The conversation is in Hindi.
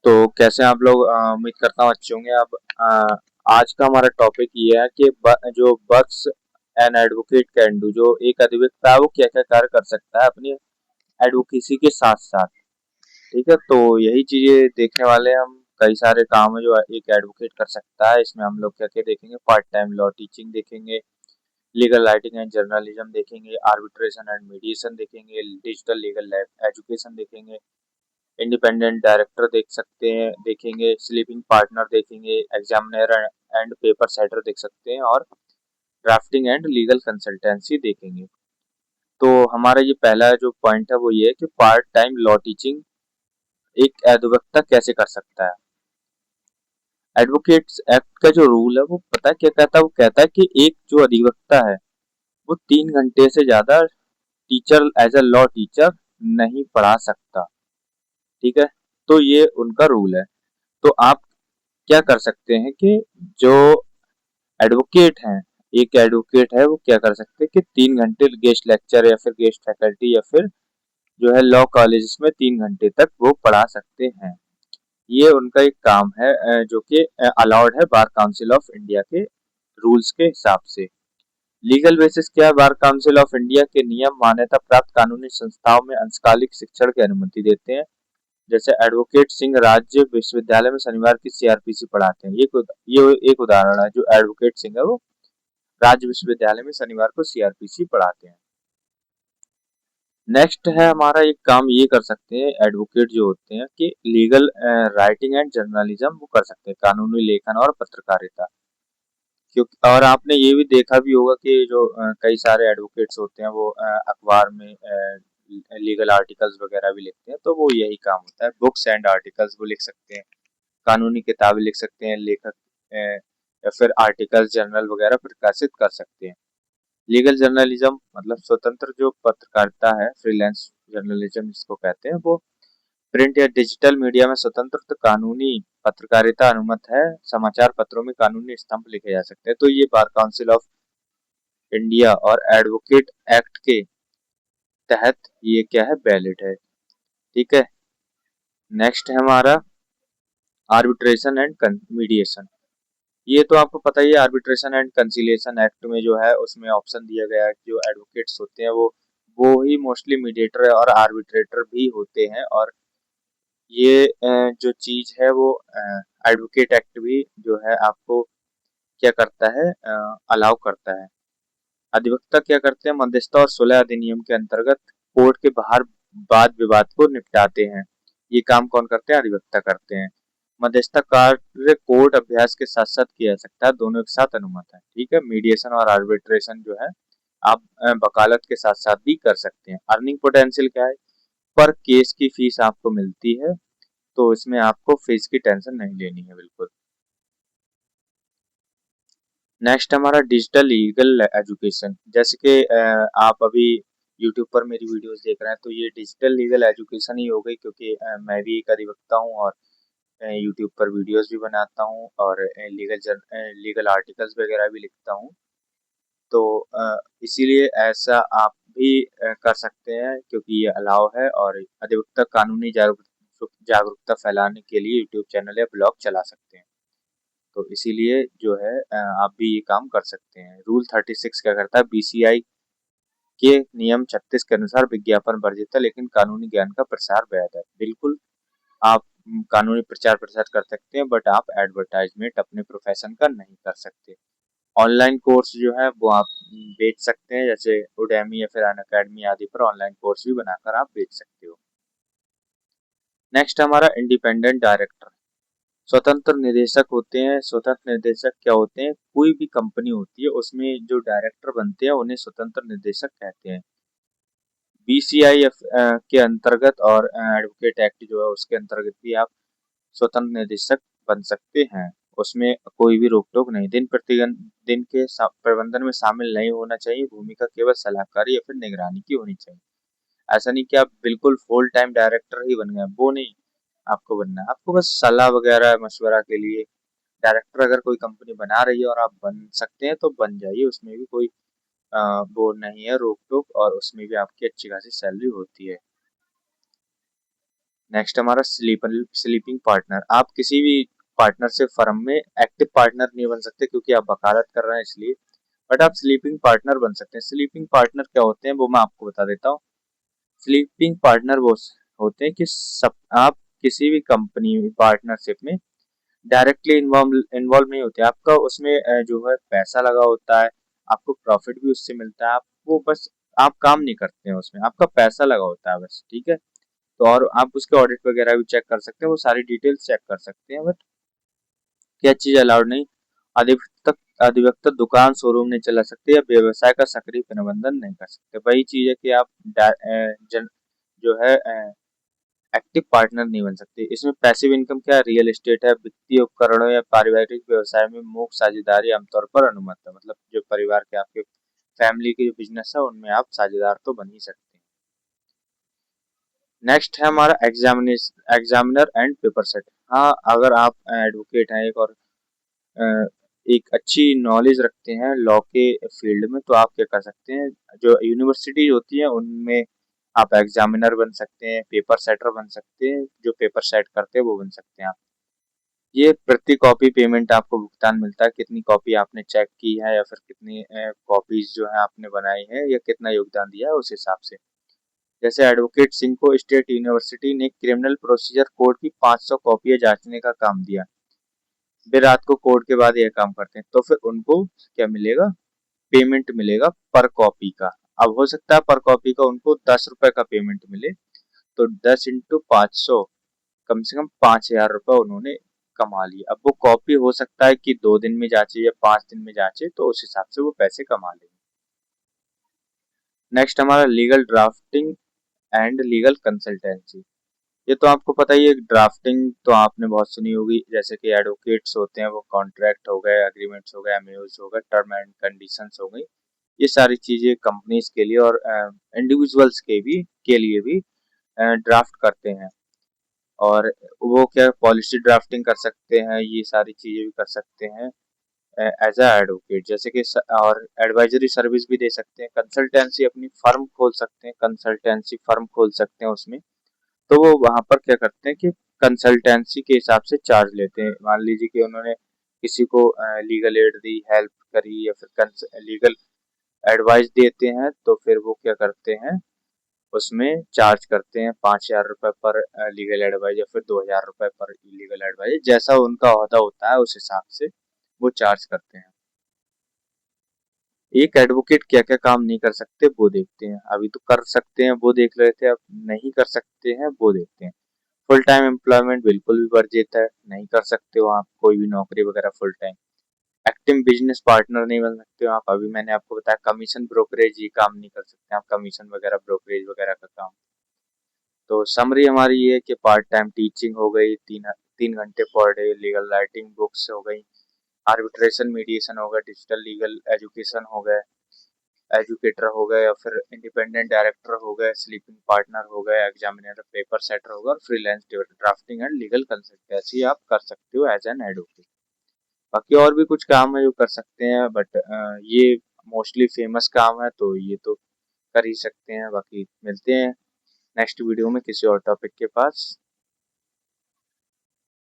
तो कैसे आप लोग उम्मीद करता हूँ अच्छे होंगे। अब आज का हमारा टॉपिक ये है कि जो बक्स एन एडवोकेट कैन डू, जो एक अधिवक्ता है वो क्या क्या कार्य कर सकता है अपनी एडवोकेसी के साथ साथ। ठीक है, तो यही चीजें देखने वाले हैं हम। कई सारे काम है जो एक एडवोकेट कर सकता है। इसमें हम लोग क्या क्या देखेंगे, पार्ट टाइम लॉ टीचिंग देखेंगे, लीगल राइटिंग एंड जर्नलिज्म देखेंगे, आर्बिट्रेशन एंड मीडिएशन देखेंगे, डिजिटल लीगल एजुकेशन देखेंगे, इंडिपेंडेंट डायरेक्टर देख सकते हैं, देखेंगे स्लीपिंग पार्टनर देखेंगे, एग्जामिनर एंड पेपर सेटर देख सकते हैं, और ड्राफ्टिंग एंड लीगल कंसल्टेंसी देखेंगे। तो हमारा ये पहला जो पॉइंट है वो ये है कि पार्ट टाइम लॉ टीचिंग एक अधिवक्ता कैसे कर सकता है। एडवोकेट्स एक्ट का जो रूल है वो पता है क्या कहता है, वो कहता है कि एक जो अधिवक्ता है वो 3 घंटे से ज्यादा teacher as a law teacher नहीं पढ़ा सकता। ठीक है, तो ये उनका रूल है। तो आप क्या कर सकते हैं कि जो एडवोकेट हैं, एक एडवोकेट है वो क्या कर सकते हैं कि 3 घंटे गेस्ट लेक्चर या फिर गेस्ट फैकल्टी या फिर जो है लॉ कॉलेज में 3 घंटे तक वो पढ़ा सकते हैं। ये उनका एक काम है जो कि अलाउड है बार काउंसिल ऑफ इंडिया के रूल्स के हिसाब से। लीगल बेसिस क्या है, बार काउंसिल ऑफ इंडिया के नियम मान्यता प्राप्त कानूनी संस्थाओं में अंशकालिक शिक्षण की अनुमति देते हैं। जैसे एडवोकेट सिंह राज्य विश्वविद्यालय में शनिवार की सीआरपीसी पढ़ाते हैं। ये एक उदाहरण है, जो एडवोकेट सिंह है वो राज्य विश्वविद्यालय में शनिवार को सीआरपीसी पढ़ाते हैं। नेक्स्ट है हमारा एक काम ये कर सकते हैं एडवोकेट जो होते हैं कि लीगल राइटिंग एंड जर्नलिज्म वो कर सकते हैं, कानूनी लेखन और पत्रकारिता। क्योंकि और आपने ये भी देखा भी होगा कि जो कई सारे एडवोकेट्स होते हैं वो अखबार में लीगल आर्टिकल्स वगैरह भी लिखते हैं, तो वो यही काम होता है। बुक्स एंड आर्टिकल्स वो लिख सकते हैं, कानूनी किताबें लिख सकते हैं लेखक, या फिर आर्टिकल्स जर्नल वगैरह प्रकाशित कर सकते हैं। लीगल जर्नलिज्म मतलब स्वतंत्र जो पत्रकारिता है, फ्रीलांस जर्नलिज्म जिसको कहते हैं, वो प्रिंट या डिजिटल मीडिया में स्वतंत्र कानूनी पत्रकारिता अनुमत है। समाचार पत्रों में कानूनी स्तंभ लिखे जा सकते हैं। तो ये बार काउंसिल ऑफ इंडिया और एडवोकेट एक्ट के तहत ये क्या है, वैलिड है। ठीक है, नेक्स्ट है हमारा आर्बिट्रेशन एंड मीडिएशन। ये तो आपको पता ही है, आर्बिट्रेशन एंड कंसिलिएशन एक्ट में जो है उसमें ऑप्शन दिया गया है कि जो एडवोकेट्स होते हैं वो ही मोस्टली मीडिएटर और आर्बिट्रेटर भी होते हैं। और ये जो चीज है वो एडवोकेट एक्ट भी जो है आपको क्या करता है, अलाउ करता है। अधिवक्ता क्या करते हैं, मध्यस्थता और सुलह अधिनियम के अंतर्गत कोर्ट के बाहर वाद विवाद को निपटाते हैं। ये काम कौन करते हैं, अधिवक्ता करते हैं। मध्यस्थता कार्य कोर्ट अभ्यास के साथ साथ किया जा सकता है, दोनों के साथ अनुमत है। ठीक है, मीडिएशन और आर्बिट्रेशन जो है आप वकालत के साथ साथ भी कर सकते हैं। अर्निंग पोटेंशियल क्या है, पर केस की फीस आपको मिलती है, तो इसमें आपको फीस की टेंशन नहीं लेनी है बिल्कुल। नेक्स्ट हमारा डिजिटल लीगल एजुकेशन। जैसे कि आप अभी यूट्यूब पर मेरी वीडियोस देख रहे हैं, तो ये डिजिटल लीगल एजुकेशन ही हो गई, क्योंकि मैं भी एक अधिवक्ता हूँ और यूट्यूब पर वीडियोस भी बनाता हूँ और लीगल आर्टिकल्स वगैरह भी लिखता हूँ। तो इसीलिए ऐसा आप भी कर सकते हैं, क्योंकि ये अलाउ है। और अधिवक्ता कानूनी जागरूकता फैलाने के लिए यूट्यूब चैनल या ब्लॉग चला सकते हैं। तो इसीलिए जो है आप भी ये काम कर सकते हैं। रूल 36 क्या करता है, बीसीआई के नियम 36 के अनुसार विज्ञापन वर्जित है, लेकिन कानूनी ज्ञान का प्रसार वैध है। बिल्कुल, आप कानूनी प्रचार प्रसार कर सकते हैं, बट आप एडवर्टाइजमेंट अपने प्रोफेशन का नहीं कर सकते। ऑनलाइन कोर्स जो है वो आप बेच सकते हैं, जैसे उडेमी या फिर अनअकैडमी आदि पर ऑनलाइन कोर्स भी बनाकर आप बेच सकते हो। नेक्स्ट हमारा इंडिपेंडेंट डायरेक्टर। स्वतंत्र निदेशक होते हैं। स्वतंत्र निदेशक क्या होते हैं, कोई भी कंपनी होती है उसमें जो डायरेक्टर बनते हैं उन्हें स्वतंत्र निदेशक कहते हैं। बीसीआई के अंतर्गत और एडवोकेट एक्ट जो है उसके अंतर्गत भी आप स्वतंत्र निदेशक बन सकते हैं। उसमें कोई भी रोक टोक नहीं। दिन के प्रबंधन में शामिल नहीं होना चाहिए। भूमिका केवल सलाहकारी या फिर निगरानी की होनी चाहिए। ऐसा नहीं कि आप बिल्कुल फुल टाइम डायरेक्टर ही बन गए, वो नहीं आपको बनना है। आपको बस सलाह वगैरह मशवरा के लिए डायरेक्टर अगर कोई कंपनी बना रही है और आप बन सकते हैं तो बन जाइए। उसमें भी कोई वो नहीं है रोक टोक, और उसमें भी आपकी अच्छी खासी सैलरी होती है। नेक्स्ट हमारा स्लीपिंग पार्टनर। आप किसी भी पार्टनरशिप फर्म में एक्टिव पार्टनर नहीं बन सकते क्योंकि आप वकालत कर रहे हैं इसलिए, बट आप स्लीपिंग पार्टनर बन सकते हैं। स्लीपिंग पार्टनर क्या होते हैं वो मैं आपको बता देता हूँ। स्लीपिंग पार्टनर वो होते हैं कि सब आप किसी भी कंपनी पार्टनरशिप में डायरेक्टली इन्वॉल्व नहीं होते। आपका उसमें जो है पैसा लगा होता है, आपको प्रॉफिट भी उससे मिलता है, आपको बस आप काम नहीं करते हैं उसमें, आपका पैसा लगा होता है बस, ठीक है। तो और आप उसके ऑडिट वगैरह भी चेक कर सकते हैं, वो सारी डिटेल्स चेक कर सकते हैं, बट क्या चीज अलाउड नहीं, अधिवक्ता अधिवक्ता दुकान शोरूम नहीं चला सकते या व्यवसाय का सक्रिय प्रबंधन नहीं कर सकते। वही चीज है कि आप जो है एक्टिव पार्टनर नहीं बन सकते। इसमें पैसिव इनकम क्या, रियल एस्टेट है, वित्तीय उपकरणों या पारिवारिक व्यवसाय में मूक साझेदारी आमतौर पर अनुमत है। मतलब जो परिवार के आपके फैमिली के जो बिजनेस है उनमें आप साझेदार तो बन ही सकते हैं। नेक्स्ट है हमारा एग्जामिनर एंड पेपर सेट। हाँ, अगर आप एडवोकेट हैं अ, एक अच्छी नॉलेज रखते हैं लॉ के फील्ड में, तो आप क्या कर सकते हैं, जो यूनिवर्सिटीज होती है उनमें आप एग्जामिनर बन सकते हैं, पेपर सेटर बन सकते हैं, जो पेपर सेट करते हैं वो बन सकते हैं आप। ये प्रति कॉपी पेमेंट आपको भुगतान मिलता है, कितनी कॉपी आपने चेक की है या फिर कितनी कॉपीज जो है आपने बनाई है या कितना योगदान दिया है उस हिसाब से। जैसे एडवोकेट सिंह को स्टेट यूनिवर्सिटी ने क्रिमिनल प्रोसीजर कोड की 500 कॉपियां जांचने का काम दिया। वे रात को कोड के बाद यह काम करते हैं, तो फिर उनको क्या मिलेगा, पेमेंट मिलेगा पर कॉपी का। अब हो सकता है पर कॉपी का उनको 10 रुपए का पेमेंट मिले, तो 10 × 500 कम से कम 5,000 रुपए उन्होंने कमा लिया। अब वो कॉपी हो सकता है कि 2 दिन में जांचे या 5 दिन में जांचे, तो उस हिसाब से वो पैसे कमा लेंगे। नेक्स्ट हमारा legal drafting and legal consultancy. ये तो आपको पता ही है, ड्राफ्टिंग तो आपने बहुत सुनी होगी, जैसे कि एडवोकेट्स होते हैं वो कॉन्ट्रैक्ट हो गए, एग्रीमेंट्स हो गए, एमओयूज हो गए, टर्म एंड कंडीशंस हो गई, ये सारी चीजें कंपनीज के लिए और इंडिविजुअल्स के लिए भी ड्राफ्ट करते हैं। और वो क्या पॉलिसी ड्राफ्टिंग कर सकते हैं, ये सारी चीजें भी कर सकते हैं एज अ एडवोकेट, जैसे कि और एडवाइजरी सर्विस भी दे सकते हैं, कंसल्टेंसी अपनी फर्म खोल सकते हैं, कंसल्टेंसी फर्म खोल सकते हैं उसमें। तो वो वहां पर क्या करते हैं कि कंसल्टेंसी के हिसाब से चार्ज लेते हैं। मान लीजिए कि उन्होंने किसी को लीगल एड दी, हेल्प करी या फिर लीगल एडवाइस देते हैं, तो फिर वो क्या करते हैं, उसमें चार्ज करते हैं 5,000 रुपए पर लीगल एडवाइस या फिर 2,000 रुपए पर लीगल एडवाइस, जैसा उनका ओहदा होता है उस हिसाब से वो चार्ज करते हैं। एक एडवोकेट क्या क्या काम नहीं कर सकते वो देखते हैं। अभी तो कर सकते हैं वो देख रहे थे, अब नहीं कर सकते हैं वो देखते हैं। फुल टाइम एम्प्लॉयमेंट बिल्कुल भी वर्जित है, नहीं कर सकते हो आप कोई भी नौकरी वगैरह full time. Active business partner नहीं बन सकते हो आप, अभी मैंने आपको बताया कमीशन ब्रोकरेज, ये काम नहीं कर सकते आप, कमीशन वगैरह ब्रोकरेज वगैरह का काम। तो समरी हमारी ये है कि पार्ट टाइम टीचिंग हो गई, 3 3 घंटे per day, legal writing books हो गई, आर्बिट्रेशन मीडिएशन हो गया, डिजिटल लीगल एजुकेशन हो गए, एजुकेटर हो गए या फिर इंडिपेंडेंट डायरेक्टर हो गए, स्लीपिंग पार्टनर हो गए, एग्जामिनर, पेपर सेटर होगा और freelance drafting and legal consultancy आप कर सकते हो एज एन एडवोकेट। बाकी और भी कुछ काम है जो कर सकते हैं, बट ये मोस्टली फेमस काम है तो ये तो कर ही सकते हैं। बाकी मिलते हैं नेक्स्ट वीडियो में किसी और टॉपिक के पास।